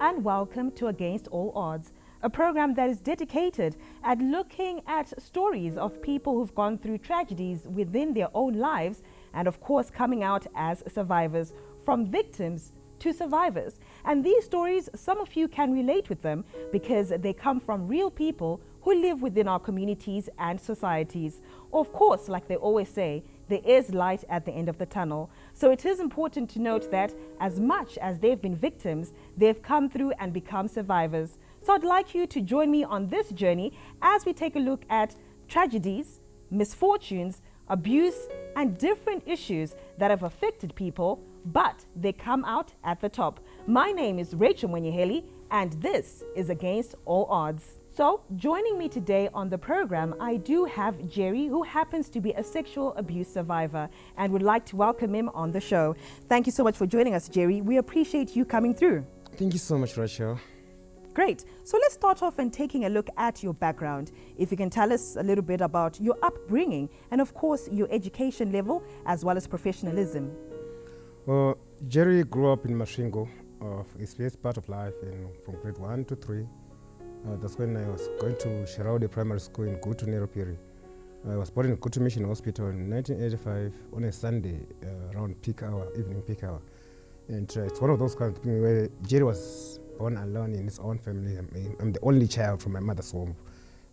and welcome to Against All Odds, a program that is dedicated at looking at stories of people who've gone through tragedies within their own lives and, of course, coming out as survivors, from victims to survivors. And these stories, some of you can relate with them because they come from real people who live within our communities and societies. Of course, like they always say, there is light at the end of the tunnel. So it is important to note that as much as they've been victims, they've come through and become survivors. So I'd like you to join me on this journey as we take a look at tragedies, misfortunes, abuse, and different issues that have affected people, but they come out at the top. My name is Rachel Mwenyeheli, and this is Against All Odds. So, joining me today on the program, I do have Jerry, who happens to be a sexual abuse survivor, and would like to welcome him on the show. Thank you so much for joining us, Jerry. We appreciate you coming through. Thank you so much, Rachel. Great. So let's start off and taking a look at your background. If you can tell us a little bit about your upbringing and, of course, your education level as well as professionalism. Well, Jerry grew up in Mashingo, his first part of life, from grade 1 to 3. That's when I was going to Harare Primary School in Gutu, Neropiri. I was born in Gutu Mission Hospital in 1985 on a Sunday around peak hour, evening peak hour. And it's one of those kind of things where Jerry was born alone in his own family. I'm the only child from my mother's home.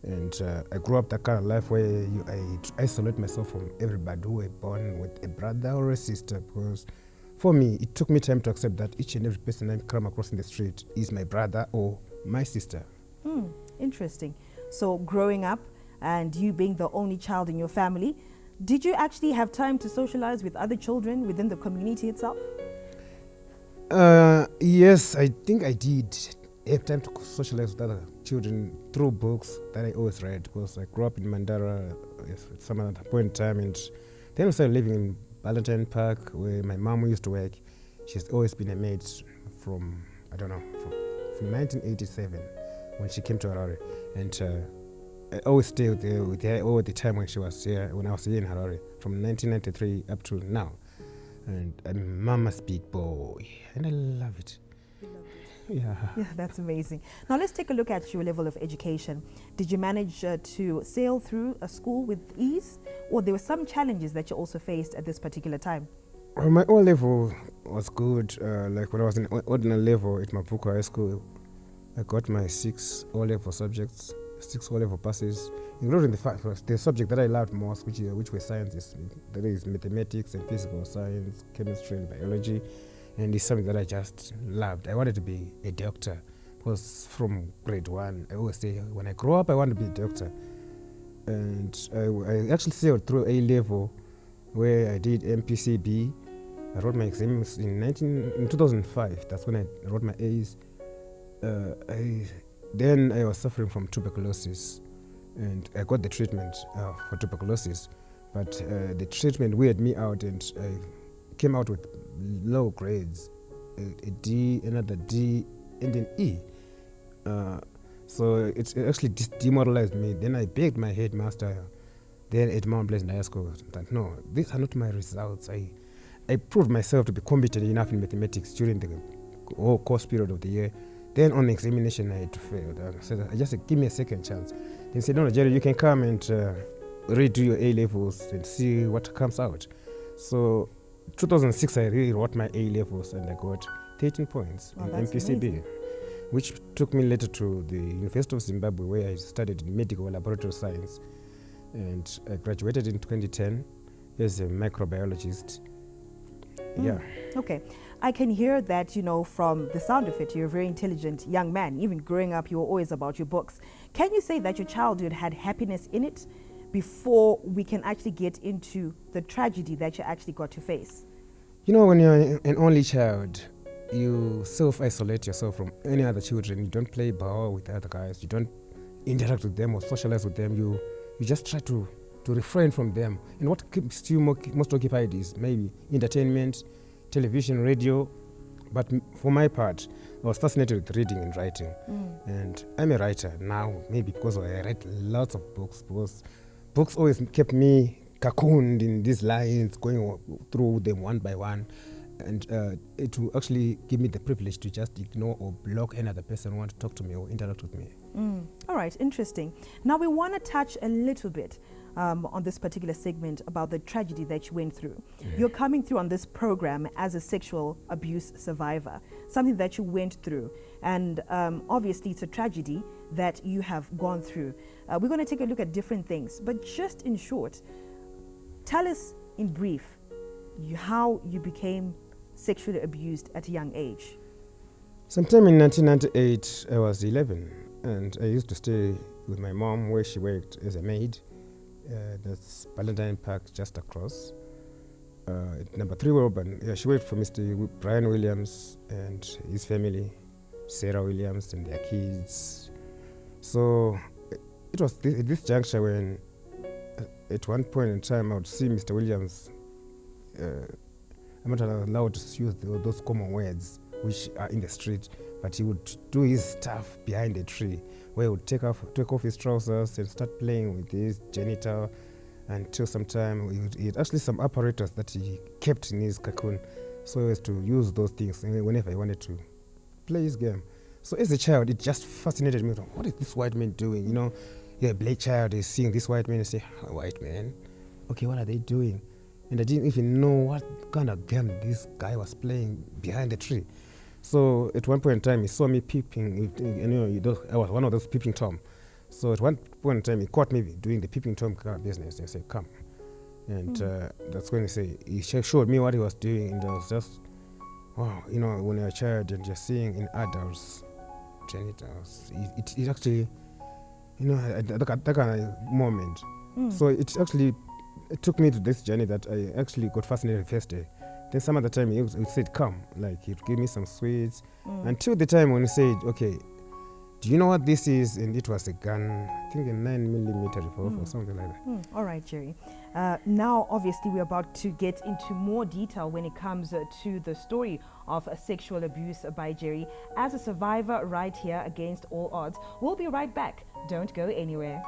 And I grew up that kind of life where I isolate myself from everybody who were born with a brother or a sister, because for me, it took me time to accept that each and every person I come across in the street is my brother or my sister. Interesting. So growing up and you being the only child in your family, did you actually have time to socialize with other children within the community itself? Yes, I think I did have time to socialize with other children through books that I always read, because I grew up in Mandara at some other point in time, and then I started living in Ballentine Park where my mom used to work. She's always been a maid from 1987 when she came to Harare, and I always stayed there with her all the time when I was here in Harare, from 1993 up to now. And I'm mama's big boy, and I love it. Yeah, that's amazing. Now let's take a look at your level of education. Did you manage to sail through a school with ease, or there were some challenges that you also faced at this particular time? Well, my O level was good. Like when I was in ordinary level at Mapuko High School, I got my 6 O level subjects, 6 O level passes, including the subject that I loved most, which were sciences. That is mathematics and physical science, chemistry and biology. And it's something that I just loved. I wanted to be a doctor, because from grade 1, I always say, when I grow up, I want to be a doctor. And I actually sailed through A level, where I did MPCB. I wrote my exams in 2005. That's when I wrote my A's. Then I was suffering from tuberculosis, and I got the treatment for tuberculosis. But the treatment weirded me out, and I came out with low grades, a D, another D, and an E. So it actually demoralized me. Then I begged my headmaster then at Mount Pleasant High School that, no, these are not my results. I proved myself to be competent enough in mathematics during the whole course period of the year. Then on examination, I had to fail. I said, I just said, give me a second chance. They said, no, Jerry, you can come and redo your A levels and see what comes out. So 2006, I rewrote my A levels, and I got 13 points in MPCB, amazing. Which took me later to the University of Zimbabwe, where I studied medical laboratory science. And I graduated in 2010 as a microbiologist. Yeah. Okay. I can hear that, from the sound of it, you're a very intelligent young man. Even growing up, you were always about your books. Can you say that your childhood had happiness in it before we can actually get into the tragedy that you actually got to face? When you're an only child, you self-isolate yourself from any other children. You don't play ball with other guys. You don't interact with them or socialize with them. You just try to refrain from them. And what keeps you most occupied is maybe entertainment, television, radio. But for my part, I was fascinated with reading and writing. And I'm a writer now, maybe because I read lots of books, because books always kept me cocooned in these lines, going through them one by one. and it will actually give me the privilege to just ignore or block any other person who want to talk to me or interact with me. All right, interesting. Now we want to touch a little bit on this particular segment about the tragedy that you went through. You're coming through on this program as a sexual abuse survivor, something that you went through. And obviously it's a tragedy that you have gone through. We're going to take a look at different things, but just in short, tell us in brief how you became sexually abused at a young age. Sometime in 1998, I was 11, and I used to stay with my mom where she worked as a maid. That's Ballentine Park, just across. Number 3 Urban. Yeah, she worked for Mr. Brian Williams and his family, Sarah Williams and their kids. So it was at this juncture when, at one point in time, I would see Mr. Williams. I'm not allowed to use those common words which are in the street, but he would do his stuff behind a tree, where he would take off his trousers and start playing with his genital until sometime he had actually some apparatus that he kept in his cocoon, so he was to use those things whenever he wanted to play his game. So as a child, it just fascinated me. What is this white man doing? You know, you're a black child, is seeing this white man and say, white man, okay, what are they doing? And I didn't even know what kind of game this guy was playing behind the tree. So at one point in time, he saw me peeping. I was one of those peeping Tom. So at one point in time, he caught me doing the peeping Tom kind of business. And said, "Come," and that's when he showed me what he was doing. And I was just, wow, when you're a child and you're seeing in adults genitals, it actually, that kind of moment. So it took me to this journey that I actually got fascinated the first day. Then some other time he said, come, like he'd give me some sweets. Until the time when he said, okay, do you know what this is? And it was a gun, I think a 9mm revolver or something like that. All right, Jerry. Now, obviously, we're about to get into more detail when it comes to the story of sexual abuse by Jerry. As a survivor right here against all odds. We'll be right back. Don't go anywhere.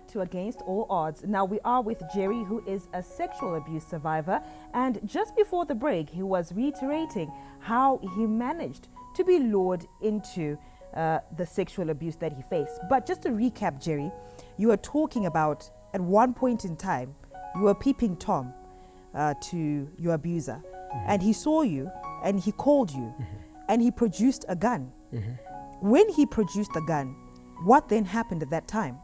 To Against All Odds. Now we are with Jerry, who is a sexual abuse survivor, and just before the break he was reiterating how he managed to be lured into the sexual abuse that he faced. But just to recap, Jerry, you were talking about at one point in time you were peeping Tom to your abuser, and he saw you and he called you and he produced a gun. When he produced the gun, what then happened at that time?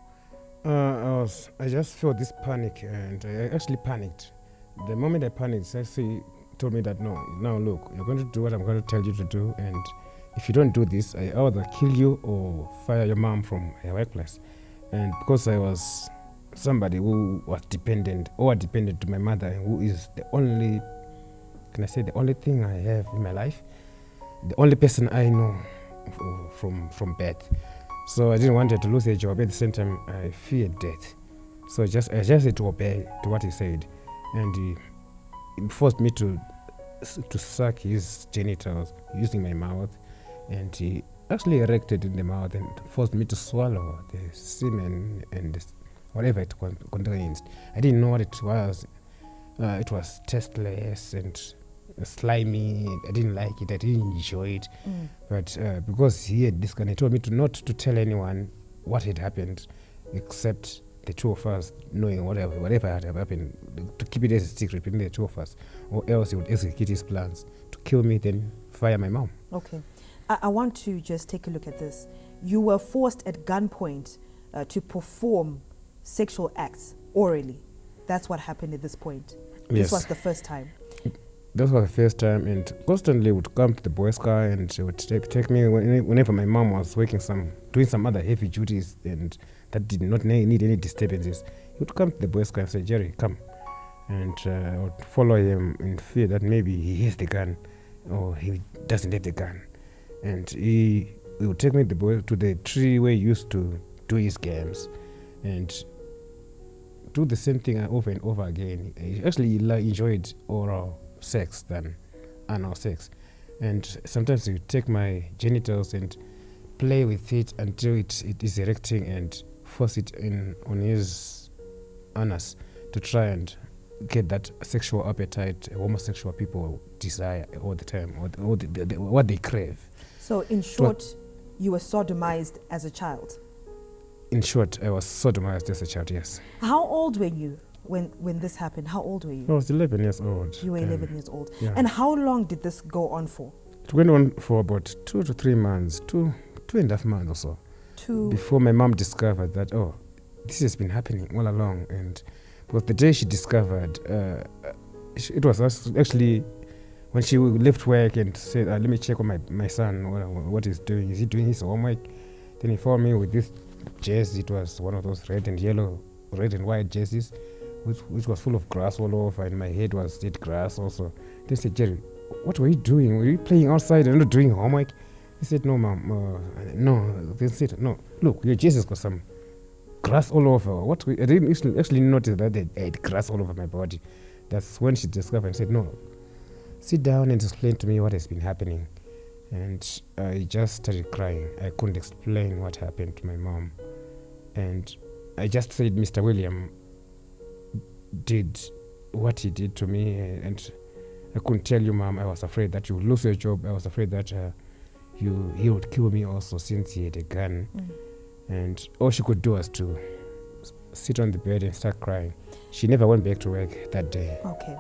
I just felt this panic, and I actually panicked. The moment I panicked, Ceci told me that, no, now look, you're going to do what I'm going to tell you to do, and if you don't do this, I either kill you or fire your mom from her workplace. And because I was somebody who was dependent to my mother, who is the only thing I have in my life, the only person I know from birth. So I didn't want her to lose her job. At the same time, I feared death. So I just had to obey to what he said. And he forced me to suck his genitals using my mouth. And he actually erected in the mouth and forced me to swallow the semen and whatever it contains. I didn't know what it was. It was tasteless and slimy. I didn't like it. I didn't enjoy it. But because he had this gun, he told me not to tell anyone what had happened, except the two of us, knowing whatever had happened, to keep it as a secret between the two of us, or else he would execute his plans to kill me, then fire my mom. Okay. I want to just take a look at this. You were forced at gunpoint to perform sexual acts orally. That's what happened at this point. Yes. This was the first time. That was the first time, and constantly would come to the boys' car and she would take me whenever my mom was doing some other heavy duties and that did not need any disturbances. He would come to the boys' car and say, Jerry, come. And I would follow him in fear that maybe he has the gun or he doesn't have the gun. And he would take me to the tree where he used to do his games and do the same thing over and over again. He actually enjoyed oral sex than anal sex, and sometimes he would take my genitals and play with it until it is erecting and force it in on his anus to try and get that sexual appetite homosexual people desire all the time, or what they crave. So in short, you were sodomized as a child. In short, I was sodomized as a child, yes. How old were you when this happened? How old were you? I was 11 years old. You were 11 years old. Yeah. And how long did this go on for? It went on for about 2 to 3 months, 2.5 months or so. Before my mom discovered that, oh, this has been happening all along. And because the day she discovered, it was actually when she left work and said, let me check on my son, what he's doing. Is he doing his homework? Then he found me with this jersey. It was one of those red and white jerseys, which was full of grass all over, and my head was dead grass also. They said, Jerry, what were you doing? Were you playing outside and not doing homework? He said, no, ma'am. No. They said, no, look, your jerseys got some grass all over. I didn't actually notice that they had grass all over my body. That's when she discovered and said, no, sit down and explain to me what has been happening. And I just started crying. I couldn't explain what happened to my mom. And I just said, Mr. William did what he did to me, and I couldn't tell you, Mom. I was afraid that you would lose your job. I was afraid that he would kill me also, since he had a gun. And all she could do was to sit on the bed and start crying. She never went back to work that day. Okay.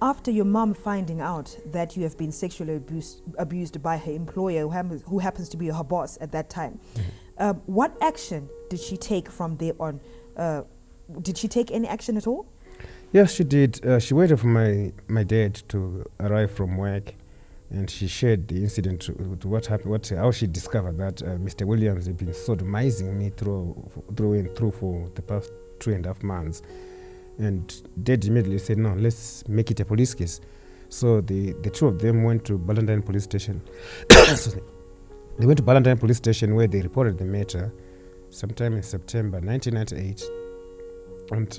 After your mom finding out that you have been sexually abused by her employer, who happens to be her boss at that time, what action did she take from there on? Did she take any action at all? Yes, she did. She waited for my dad to arrive from work, and she shared the incident to what happened, how she discovered that Mr. Williams had been sodomizing me through and through for the past 2.5 months. And Dad immediately said, no, let's make it a police case. So the two of them went to Ballentine Police Station. They went to Ballentine Police Station, where they reported the matter sometime in September 1998. And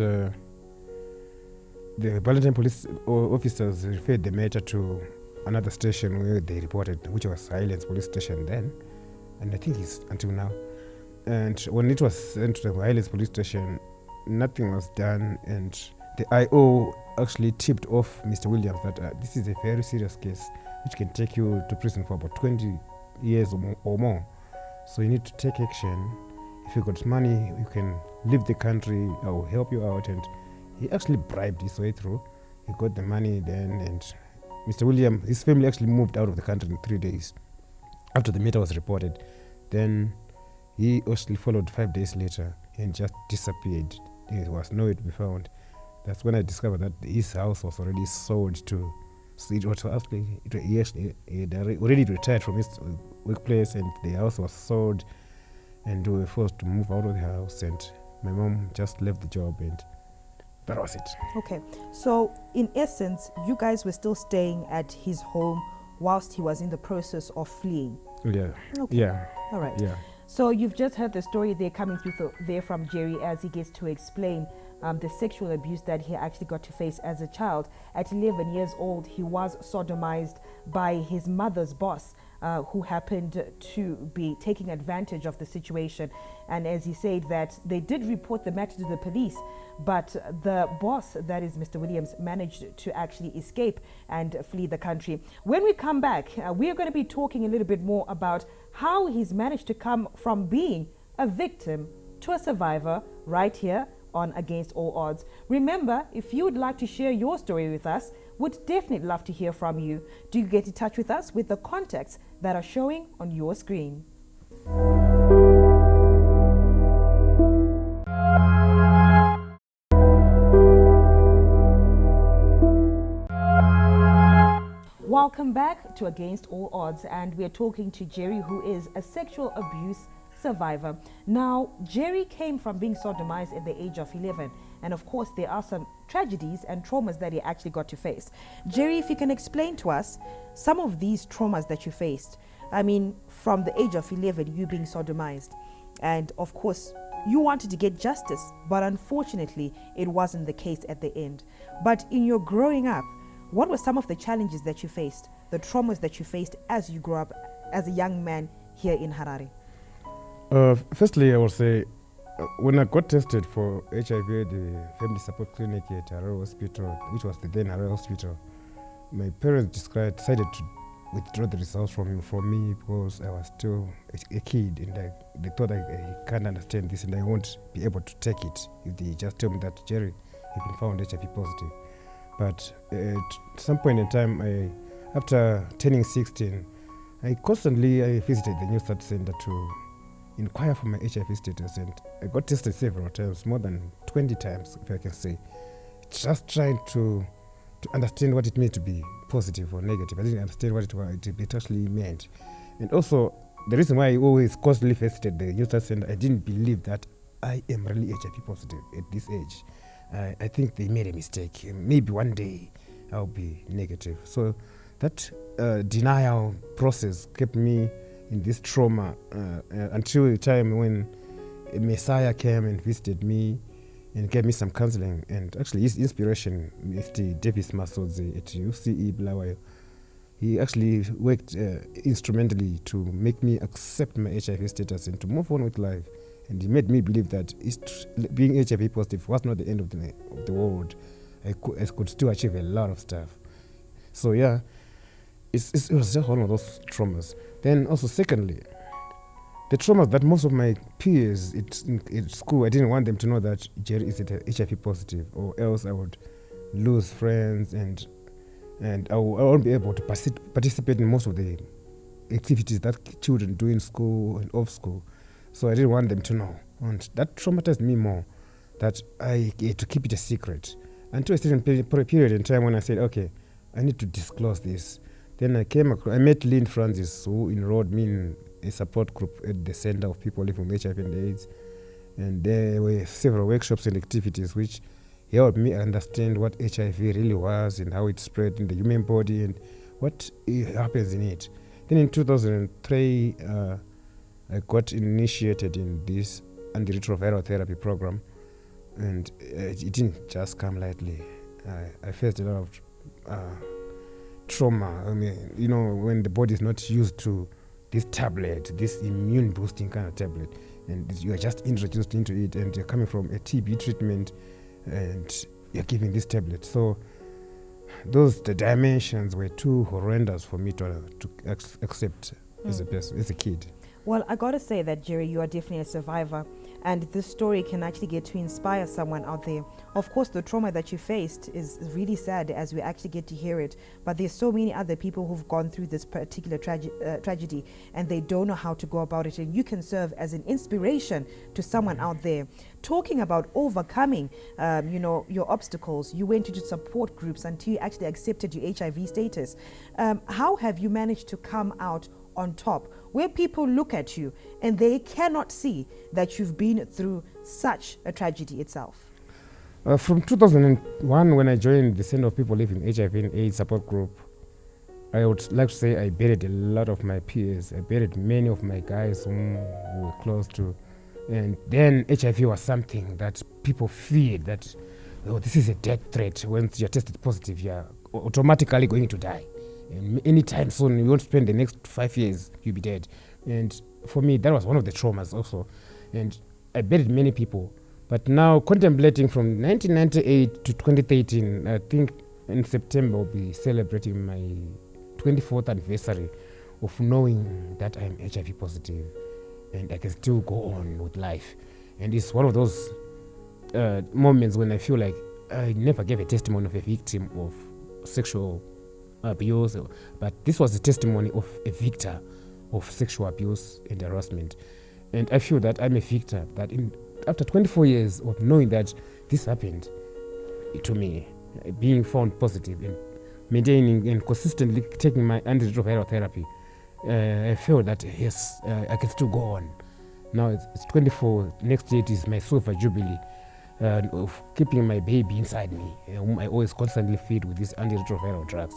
the Ballentine police officers referred the matter to another station where they reported, which was Highlands Police Station then, and I think it's until now. And when it was sent to the Highlands Police Station, nothing was done, and the IO actually tipped off Mr. Williams that this is a very serious case which can take you to prison for about 20 years or more. So you need to take action. If you got money, you can leave the country. I will help you out. And he actually bribed his way through. He got the money then, and Mr. William, his family actually moved out of the country in 3 days after the matter was reported. Then he actually followed 5 days later and just disappeared. He was nowhere to be found. That's when I discovered that his house was already sold to. So it was actually, he had already retired from his workplace, and the house was sold, and we were forced to move out of the house, and my mom just left the job, and that was it. Okay, so in essence, you guys were still staying at his home whilst he was in the process of fleeing. Yeah. Okay. Yeah. All right. Yeah. So you've just heard the story there coming through there from Jerry as he gets to explain the sexual abuse that he actually got to face as a child. At 11 years old, he was sodomized by his mother's boss, who happened to be taking advantage of the situation. And as he said, that they did report the matter to the police, but the boss, that is Mr. Williams, managed to actually escape and flee the country. When we come back, we are going to be talking a little bit more about how he's managed to come from being a victim to a survivor right here on Against All Odds. Remember, if you would like to share your story with us, would definitely love to hear from you. Do get in touch with us with the contacts that are showing on your screen. Welcome back to Against All Odds, and we're talking to Jerry, who is a sexual abuse survivor. Now, Jerry came from being sodomized at the age of 11, and of course there are some tragedies and traumas that he actually got to face. Jerry, if you can explain to us some of these traumas that you faced. I mean, from the age of 11, you being sodomized, and of course you wanted to get justice, but unfortunately it wasn't the case at the end. But in your growing up, what were some of the challenges that you faced, the traumas that you faced as you grew up as a young man here in Harare? Firstly, I will say, when I got tested for HIV at the family support clinic at Harare Hospital, which was the then Harare Hospital, my parents decided to withdraw the results from me because I was still a kid, and they thought I can't understand this and I won't be able to take it if they just tell me that Jerry has been found HIV positive. But at some point in time, after turning 16, I constantly visited the New Start Center to inquire for my HIV status, and I got tested several times, more than 20 times, if I can say, just trying to understand what it meant to be positive or negative. I didn't understand what it actually meant. And also, the reason why I always constantly visited the New Start Center, I didn't believe that I am really HIV positive at this age. I think they made a mistake. Maybe one day I'll be negative. So that denial process kept me in this trauma until the time when a Messiah came and visited me and gave me some counseling. And actually his inspiration, Mr. Davis Masodze at UCE Bulawayo, he actually worked instrumentally to make me accept my HIV status and to move on with life. And he made me believe that being HIV positive was not the end of the world. I could still achieve a lot of stuff. So yeah, it was just one of those traumas. Then also secondly, the traumas that most of my peers at school, I didn't want them to know that Jerry is HIV positive, or else I would lose friends and I won't be able to participate in most of the activities that children do in school and off school. So I didn't want them to know. And that traumatized me more, that I had to keep it a secret. Until a certain period in time when I said, okay, I need to disclose this. Then I met Lynn Francis, who enrolled me in a support group at the Center of People Living with HIV and AIDS. And there were several workshops and activities which helped me understand what HIV really was and how it spread in the human body and what happens in it. Then in 2003, I got initiated in this antiretroviral therapy program, and it didn't just come lightly. I faced a lot of trauma. I mean, you know, when the body is not used to this tablet, this immune boosting kind of tablet, and you are just introduced into it, and you're coming from a TB treatment, and you're giving this tablet. So the dimensions were too horrendous for me to accept as a kid. Well, I got to say that, Jerry, you are definitely a survivor, and this story can actually get to inspire someone out there. Of course, the trauma that you faced is really sad as we actually get to hear it, but there's so many other people who've gone through this particular tragedy, and they don't know how to go about it, and you can serve as an inspiration to someone out there. Talking about overcoming, your obstacles, you went into support groups until you actually accepted your HIV status. How have you managed to come out on top, where people look at you and they cannot see that you've been through such a tragedy itself? From 2001, when I joined the Center of People Living with HIV and AIDS support group, I would like to say I buried a lot of my peers. I buried many of my guys whom we were close to. And then HIV was something that people feared, that, oh, this is a death threat. Once you're tested positive, you're automatically going to die. And anytime soon, you won't spend the next 5 years, you'll be dead. And for me, that was one of the traumas also. And I buried many people. But now, contemplating from 1998 to 2013, I think in September I'll be celebrating my 24th anniversary of knowing that I'm HIV positive and I can still go on with life. And it's one of those moments when I feel like I never gave a testimony of a victim of sexual abuse, but this was a testimony of a victor of sexual abuse and harassment. And I feel that I'm a victor, that after 24 years of knowing that this happened to me, being found positive and maintaining and consistently taking my antiretroviral therapy, I feel that yes, I can still go on. Now it's 24, next year it is my silver jubilee of keeping my baby inside me, whom I always constantly feed with these antiretroviral drugs,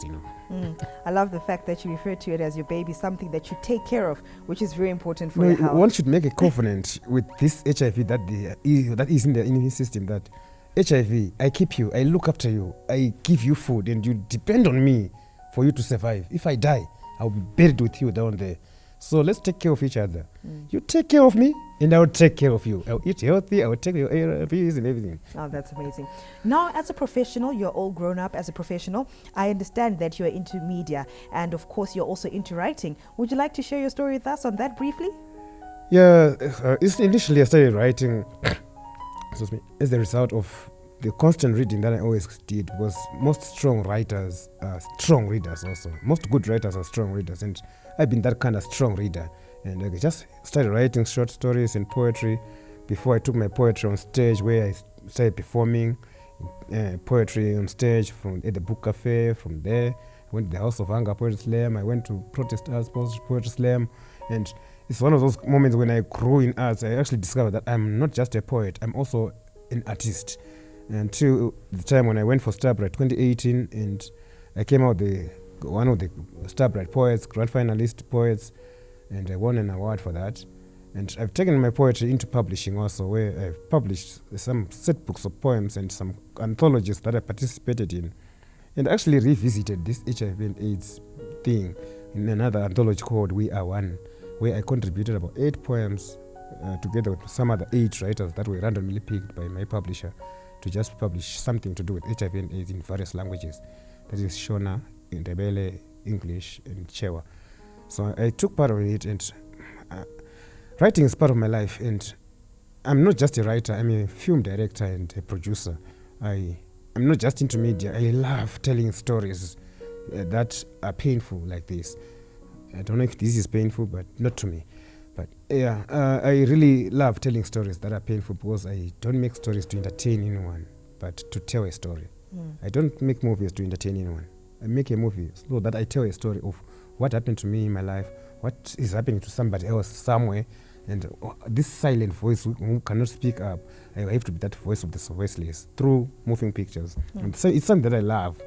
I love the fact that you refer to it as your baby, something that you take care of, which is very important for your health. One should make a covenant with this HIV that is in the immune system, that HIV, I keep you, I look after you, I give you food, and you depend on me for you to survive. If I die, I'll be buried with you down there. So let's take care of each other. You take care of me, and I'll take care of you. I'll eat healthy, I'll take your ARVs and everything. Oh, that's amazing. Now, as a professional, you're all grown up as a professional. I understand that you're into media, and of course, you're also into writing. Would you like to share your story with us on that briefly? Yeah, initially I started writing excuse me, as the result of the constant reading that I always did. Was most strong writers are strong readers also. Most good writers are strong readers, and I've been that kind of strong reader. And I just started writing short stories and poetry before I took my poetry on stage, where I started performing poetry on stage at the book cafe. From there, I went to the House of Hunger Poetry Slam. I went to Protest Arts Poetry Slam. And it's one of those moments when I grew in arts, I actually discovered that I'm not just a poet, I'm also an artist. Until the time when I went for Starbright 2018, and I came out one of the Starbright poets, grand finalist poets, and I won an award for that. And I've taken my poetry into publishing also, where I've published some set books of poems and some anthologies that I participated in, and actually revisited this HIV and AIDS thing in another anthology called We Are One, where I contributed about 8 poems together with some other 8 writers that were randomly picked by my publisher to just publish something to do with HIV and AIDS in various languages. That is Shona, Ndebele, English, and Chewa. So I took part of it, and writing is part of my life. And I'm not just a writer, I'm a film director and a producer. I'm not just into media, I love telling stories that are painful like this. I don't know if this is painful, but not to me. But yeah, I really love telling stories that are painful, because I don't make stories to entertain anyone, but to tell a story. I don't make movies to entertain anyone. I make a movie so that I tell a story of what happened to me in my life, what is happening to somebody else somewhere, and this silent voice who cannot speak up, I have to be that voice of the voiceless through moving pictures. And so it's something that I love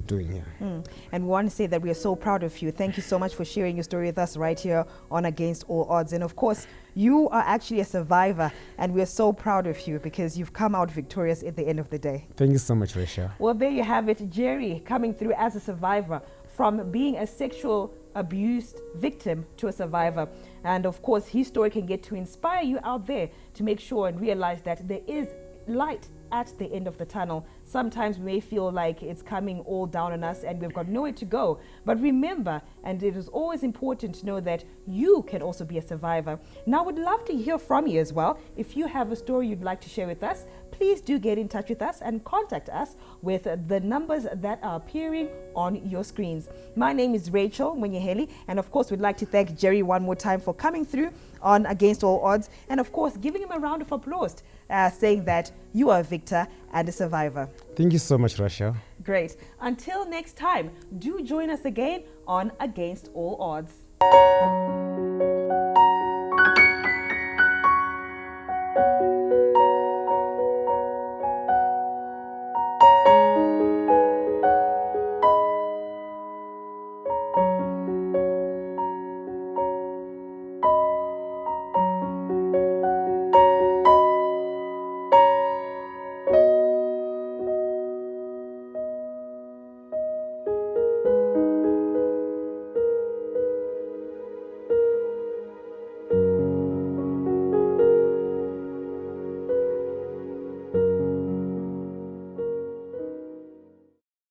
doing here. And we want to say that we are so proud of you. Thank you so much for sharing your story with us right here on Against All Odds. And of course, you are actually a survivor, and we are so proud of you because you've come out victorious at the end of the day. Thank you so much, Risha. Well, there you have it, Jerry coming through as a survivor, from being a sexual abused victim to a survivor. And of course, his story can get to inspire you out there to make sure and realize that there is light at the end of the tunnel. Sometimes we may feel like it's coming all down on us and we've got nowhere to go. But remember, and it is always important to know that you can also be a survivor. Now, I would love to hear from you as well. If you have a story you'd like to share with us, please do get in touch with us and contact us with the numbers that are appearing on your screens. My name is Rachel Mwenyeheli, and of course, we'd like to thank Jerry one more time for coming through on Against All Odds, and of course, giving him a round of applause, saying that you are a victor and a survivor. Thank you so much, Rasha. Great. Until next time, do join us again on Against All Odds.